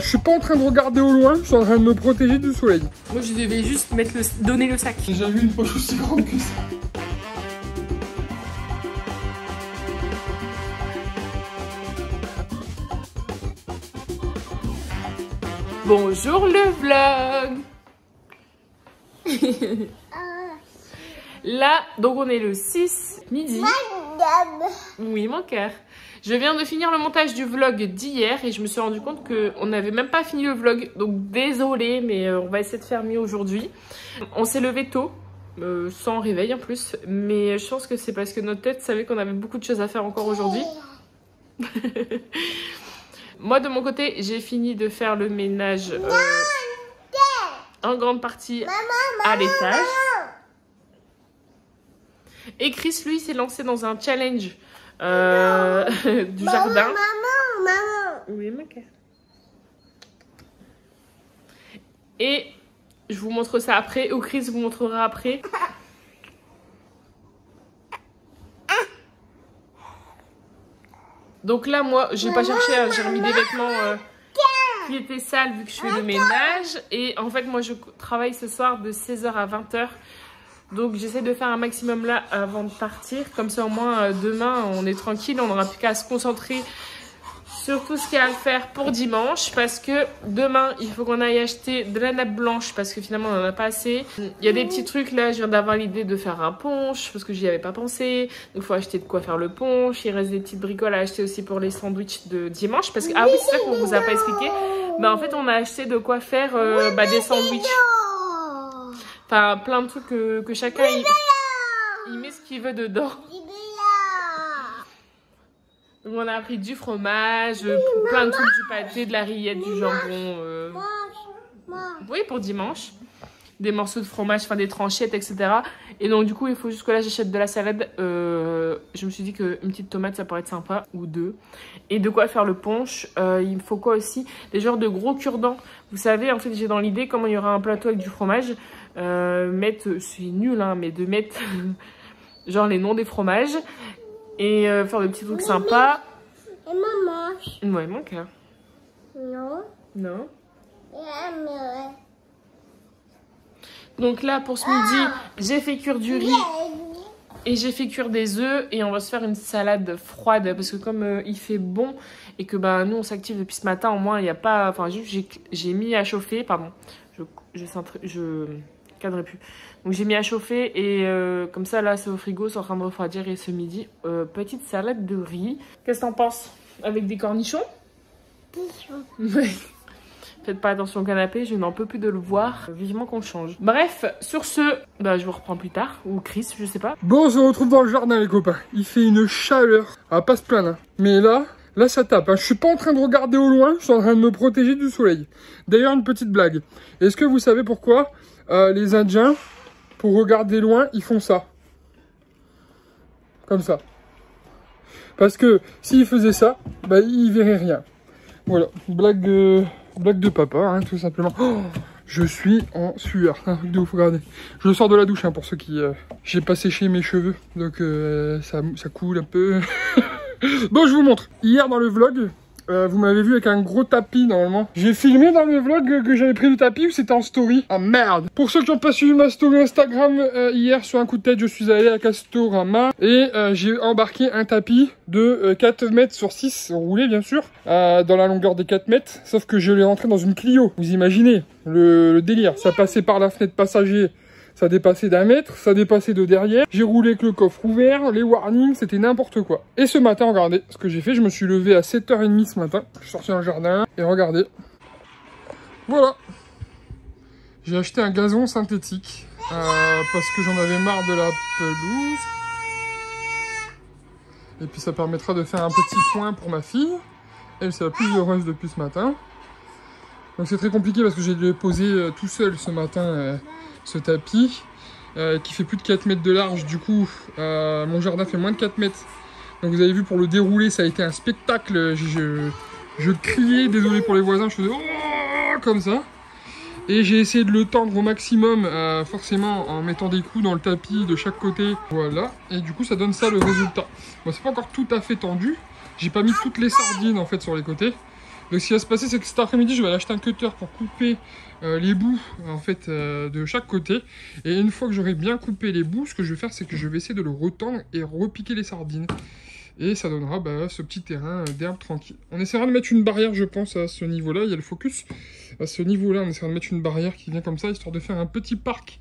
je suis pas en train de regarder au loin, je suis en train de me protéger du soleil. Moi je devais juste donner le sac. J'ai jamais vu une poche aussi grande que ça. Bonjour le vlog. Là, donc on est le 6 midi. Oui, mon cœur. Je viens de finir le montage du vlog d'hier et je me suis rendu compte qu'on n'avait même pas fini le vlog. Donc désolée, mais on va essayer de faire mieux aujourd'hui. On s'est levé tôt, sans réveil en plus. Mais je pense que c'est parce que notre tête savait qu'on avait beaucoup de choses à faire encore aujourd'hui. Moi de mon côté, j'ai fini de faire le ménage en grande partie à l'étage. Et Chris, lui, s'est lancé dans un challenge du jardin. Maman. Oui, ma cœur. Et je vous montre ça après, ou Chris vous montrera après. Donc là, moi, j'ai pas cherché, j'ai remis des vêtements qui étaient sales vu que je fais le ménage. Et en fait, moi, je travaille ce soir de 16h à 20h. Donc j'essaie de faire un maximum là avant de partir. Comme ça, au moins, demain, on est tranquille. On n'aura plus qu'à se concentrer sur tout ce qu'il y a à faire pour dimanche. Parce que demain, il faut qu'on aille acheter de la nappe blanche. Parce que finalement, on n'en a pas assez. Il y a des petits trucs là. Je viens d'avoir l'idée de faire un punch. Parce que j'y avais pas pensé. Donc il faut acheter de quoi faire le punch. Il reste des petites bricoles à acheter aussi pour les sandwichs de dimanche. Parce que, ah oui, c'est ça qu'on vous a pas expliqué. Bah en fait, on a acheté de quoi faire des sandwichs. Enfin, plein de trucs que chacun il met ce qu'il veut dedans. Donc on a pris du fromage, plein de trucs, du pâté, de la rillette, du jambon. Oui, pour dimanche. Des morceaux de fromage, enfin des tranchettes, etc. Et donc du coup, il faut juste que là j'achète de la salade. Je me suis dit qu'une petite tomate, ça pourrait être sympa, ou deux. Et de quoi faire le punch. Il me faut quoi aussi? Des genres de gros cure-dents. Vous savez, en fait, j'ai dans l'idée, comment il y aura un plateau avec du fromage, c'est nul, hein, mais de mettre genre les noms des fromages. Et faire des petits trucs sympas. Et maman. Ouais, mon cœur. Non. Non. Donc là, pour ce midi, j'ai fait cuire du riz et j'ai fait cuire des œufs. Et on va se faire une salade froide parce que comme il fait bon et que bah, nous, on s'active depuis ce matin, au moins, il n'y a pas... Enfin, juste, j'ai mis à chauffer, pardon. Je cadrerai plus. Donc j'ai mis à chauffer et comme ça, là, c'est au frigo, c'est en train de refroidir. Et ce midi, petite salade de riz. Qu'est-ce que t'en penses? Avec des cornichons? Ouais. Faites pas attention au canapé, je n'en peux plus de le voir. Vivement qu'on change. Bref, sur ce, bah, je vous reprends plus tard. Ou Chris, je sais pas. Bon, on se retrouve dans le jardin, les copains. Il fait une chaleur. Ah, pas se plaindre. Hein. Mais là ça tape. Hein. Je suis pas en train de regarder au loin, je suis en train de me protéger du soleil. D'ailleurs, une petite blague. Est-ce que vous savez pourquoi les Indiens, pour regarder loin, ils font ça? Comme ça. Parce que s'ils faisaient ça, bah, ils verraient rien. Voilà, blague de papa, hein, tout simplement. Oh, je suis en sueur, un truc de ouf, regardez. Je sors de la douche, hein, pour ceux qui... J'ai pas séché mes cheveux, donc ça coule un peu. Bon, je vous montre. Hier, dans le vlog, vous m'avez vu avec un gros tapis, normalement. J'ai filmé dans le vlog que j'avais pris le tapis ou c'était en story? Ah, merde. Pour ceux qui n'ont pas suivi ma story Instagram, hier, sur un coup de tête, je suis allé à Castorama et j'ai embarqué un tapis de 4 mètres sur 6, roulé, bien sûr, dans la longueur des 4 mètres. Sauf que je l'ai rentré dans une Clio. Vous imaginez le délire. Ça passait par la fenêtre passager. Ça dépassait d'1 mètre, ça dépassait de derrière. J'ai roulé avec le coffre ouvert, les warnings, c'était n'importe quoi. Et ce matin, regardez ce que j'ai fait. Je me suis levé à 7h30 ce matin. Je suis sorti dans le jardin et regardez. Voilà. J'ai acheté un gazon synthétique parce que j'en avais marre de la pelouse. Et puis ça permettra de faire un petit coin pour ma fille. Elle, c'est la plus heureuse depuis ce matin. Donc c'est très compliqué parce que j'ai dû poser tout seul ce matin ce tapis qui fait plus de 4 mètres de large. Du coup, mon jardin fait moins de 4 mètres. Donc vous avez vu, pour le dérouler, ça a été un spectacle. Je criais, désolé pour les voisins, je faisais oh, comme ça. Et j'ai essayé de le tendre au maximum, forcément en mettant des coups dans le tapis de chaque côté. Voilà, et du coup ça donne ça le résultat. Bon, c'est pas encore tout à fait tendu. J'ai pas mis toutes les sardines en fait sur les côtés. Donc ce qui va se passer, c'est que cet après-midi, je vais aller acheter un cutter pour couper les bouts en fait de chaque côté. Et une fois que j'aurai bien coupé les bouts, ce que je vais faire, c'est que je vais essayer de le retendre et repiquer les sardines. Et ça donnera ce petit terrain d'herbe tranquille. On essaiera de mettre une barrière, je pense, à ce niveau-là. Il y a le focus. À ce niveau-là, on essaiera de mettre une barrière qui vient comme ça, histoire de faire un petit parc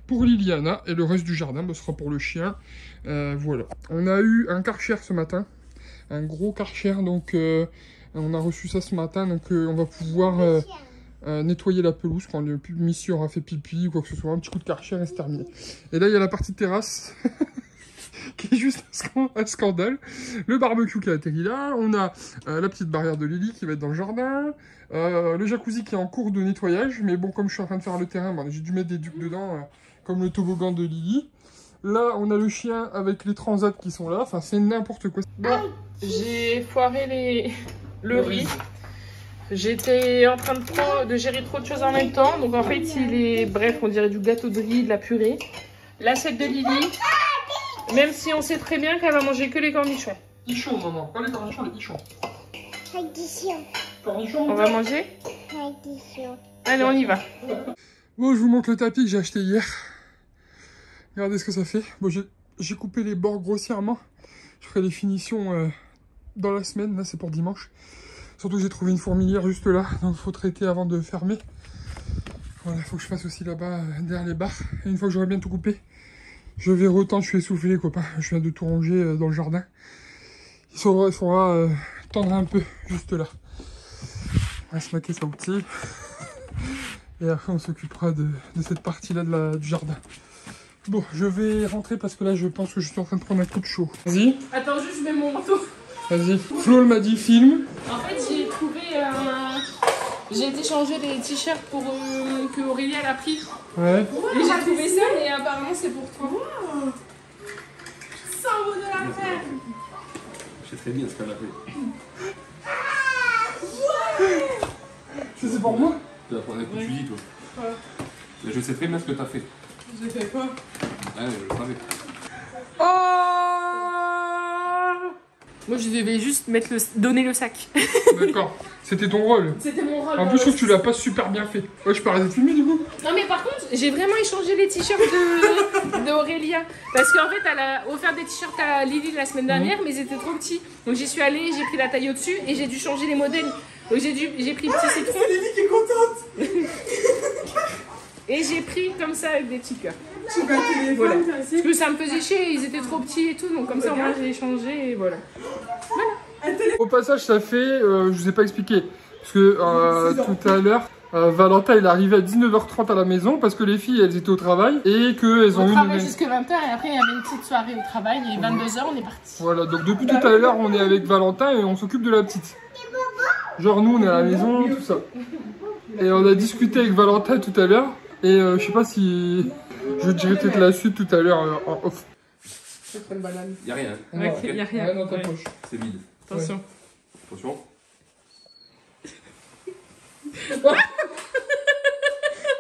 pour Liliana. Et le reste du jardin, ce sera pour le chien. Voilà. On a eu un Karcher ce matin. Un gros Karcher. Donc, on a reçu ça ce matin. Donc, on va pouvoir nettoyer la pelouse quand le Missy aura fait pipi ou quoi que ce soit. Un petit coup de Karcher et c'est terminé. Et là, il y a la partie terrasse. Qui est juste un scandale. Le barbecue qui a atterri là. On a la petite barrière de Lily qui va être dans le jardin. Le jacuzzi qui est en cours de nettoyage. Mais bon, comme je suis en train de faire le terrain, j'ai dû mettre des ducs dedans, comme le toboggan de Lily. Là, on a le chien avec les transats qui sont là. Enfin, c'est n'importe quoi. Bon, j'ai foiré le riz. J'étais en train de gérer trop de choses en même temps. Donc en fait, il est... Bref, on dirait du gâteau de riz, de la purée. L'assiette de Lily... Même si on sait très bien qu'elle va manger que les cornichons. Ichon, maman. Pas les cornichons, les ichons. Cornichons. On va manger? Allez, on y va. Bon, je vous montre le tapis que j'ai acheté hier. Regardez ce que ça fait. Bon, j'ai coupé les bords grossièrement. Je ferai les finitions dans la semaine. Là, c'est pour dimanche. Surtout que j'ai trouvé une fourmilière juste là. Donc, il faut traiter avant de fermer. Voilà, il faut que je fasse aussi là-bas, derrière les barres. Et une fois que j'aurai bien tout coupé, je vais retendre, je suis essoufflé les copains, je viens de tout ranger dans le jardin. Il faudra tendre un peu, juste là. On va se maquer ça outil. Et après on s'occupera de cette partie-là du jardin. Bon, je vais rentrer parce que là je pense que je suis en train de prendre un coup de chaud. Vas-y. Attends, juste je mets mon manteau. Vas-y. Flo m'a dit film. En fait, j'ai trouvé j'ai été changer les t-shirts pour que Aurélie elle a pris. Ouais. Et j'ai trouvé ça, mais apparemment c'est pour toi. Wow. 100 euros de l'affaire. Je sais très bien ce qu'elle a fait. C'est pour moi? Tu vas prendre un coup de fusil, toi. Ouais. Mais je sais très bien ce que t'as fait. J'ai fait quoi? Ouais, je le savais. Oh! Moi je devais juste donner le sac. D'accord. C'était ton rôle. C'était mon rôle. En plus, je trouve que tu l'as pas super bien fait. Ouais, je peux arrêter de filmer du coup. Non mais par contre, j'ai vraiment échangé les t-shirts d'Aurélia. Parce qu'en fait, elle a offert des t-shirts à Lily la semaine dernière, mais ils étaient trop petits. Donc j'y suis allée, j'ai pris la taille au-dessus et j'ai dû changer les modèles. Donc j'ai pris petit citron. C'est Lily qui est contente. Et j'ai pris comme ça avec des petits cœurs. Tu vas téléphone, Voilà. toi aussi. Parce que ça me faisait chier, ils étaient trop petits et tout. Donc comme ça, moi j'ai échangé et voilà. Au passage, ça fait, je vous ai pas expliqué, parce que tout à l'heure, Valentin il est arrivé à 19h30 à la maison parce que les filles elles étaient au travail et qu'elles ont On eu travaille une... jusqu'à 20h et après il y avait une petite soirée au travail et 22h on est parti. Voilà, donc depuis tout à l'heure on est avec Valentin et on s'occupe de la petite. Genre nous on est à la maison, tout ça. Et on a discuté avec Valentin tout à l'heure et je sais pas si... Je dirais peut-être la suite tout à l'heure en off. Je prends une banane. Y'a rien. Ouais, il y a rien. Ouais, dans ta Ouais. poche. C'est vide. Attention. Ouais. Attention.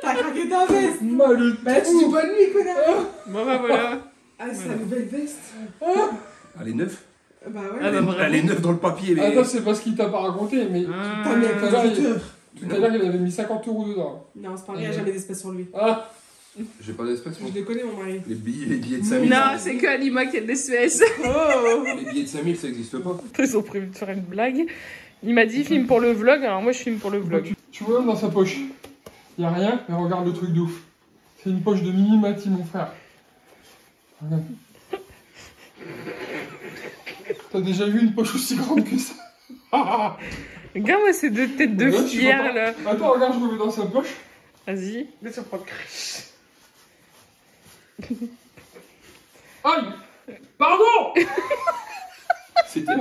T'as craqué ta veste. Malade. Bah tu dis bonne nuit, connard. Bon bah voilà. Ah, c'est la nouvelle veste. Elle est neuve. Bah ouais. Ah, bah, Elle est neuve dans le papier. Mais... Attends, c'est pas ce qu'il t'a pas raconté, mais T'as mis un tout à l'heure, conducteur. tout à l'heure il avait mis 50 € dedans. Non, c'est pas vrai, il n'y a jamais d'espèce sur lui. Ah, J'ai pas d'espèce, moi. Je les connais, mon mari. Les billets de 5000. Non, c'est que Alima qui a des Suez. Oh. Les billets de 5000, ça existe pas. Ils ont prévu de faire une blague. Il m'a dit filme pour le vlog, alors moi je filme pour le vlog. tu vois dans sa poche, il y a rien, mais regarde le truc de ouf. C'est une poche de Mini Mati, mon frère. Regarde. T'as déjà vu une poche aussi grande que ça? Regarde-moi ces deux têtes de Regarde, fière là. Attends, regarde, je me mets dans sa poche. Vas-y. Là, tu vas prendre crèche. Aïe! Pardon! C'était un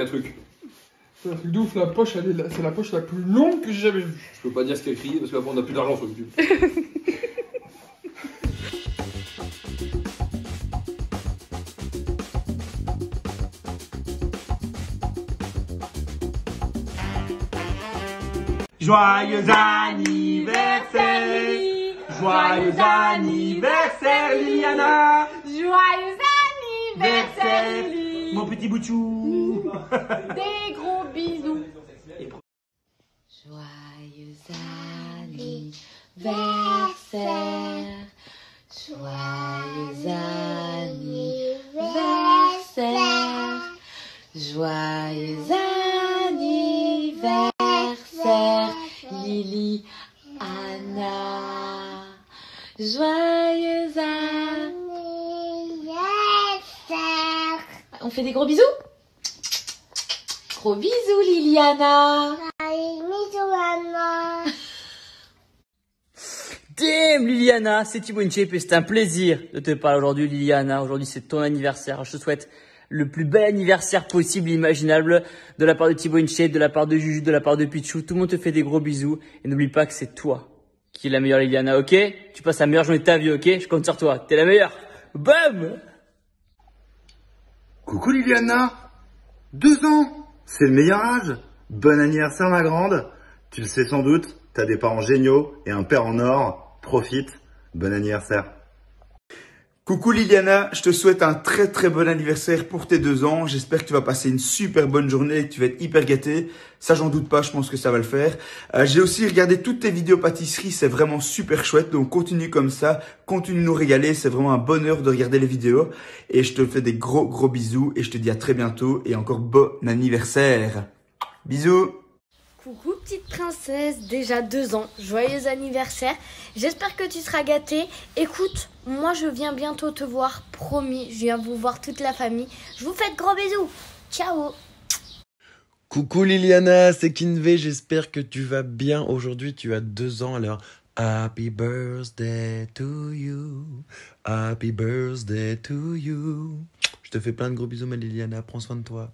truc. C'est un truc de ouf, la poche, c'est la poche la plus longue que j'ai jamais vue. Je peux pas dire ce qu'elle criait parce qu'après on a plus d'argent sur YouTube. Joyeux anniversaire, joyeux anniversaire Liliana, Joyeux anniversaire Lily. mon petit boutchou. Des gros gros bisous. Joyeux anniversaire, joyeux anniversaire, joyeux anniversaire, Lily Anna. Joyeux anniversaire. On fait des gros bisous? Gros bisous, Liliana. Damn, Liliana, c'est Thibaut InShape et c'est un plaisir de te parler aujourd'hui, Liliana. Aujourd'hui, c'est ton anniversaire. Je te souhaite le plus bel anniversaire possible, imaginable, de la part de Thibaut InShape, de la part de Juju, de la part de Pichou. Tout le monde te fait des gros bisous. Et n'oublie pas que c'est toi qui es la meilleure, Liliana, ok? Tu passes la meilleure journée de ta vie, ok? Je compte sur toi. T'es la meilleure. Bam! Coucou Liliana, 2 ans, c'est le meilleur âge. Bon anniversaire ma grande. Tu le sais sans doute, t'as des parents géniaux et un père en or. Profite, bon anniversaire. Coucou Liliana, je te souhaite un très très bon anniversaire pour tes 2 ans. J'espère que tu vas passer une super bonne journée et que tu vas être hyper gâtée. Ça j'en doute pas, je pense que ça va le faire. J'ai aussi regardé toutes tes vidéos pâtisserie, c'est vraiment super chouette. Donc continue comme ça, continue de nous régaler. C'est vraiment un bonheur de regarder les vidéos. Et je te fais des gros bisous et je te dis à très bientôt et encore bon anniversaire. Bisous. Coucou petite princesse, déjà 2 ans, joyeux anniversaire. J'espère que tu seras gâtée. Écoute, moi je viens bientôt te voir, promis, je viens vous voir toute la famille. Je vous fais de gros bisous. Ciao. Coucou Liliana, c'est Kinvey, j'espère que tu vas bien. Aujourd'hui tu as 2 ans, alors happy birthday to you, happy birthday to you. Je te fais plein de gros bisous ma Liliana, prends soin de toi.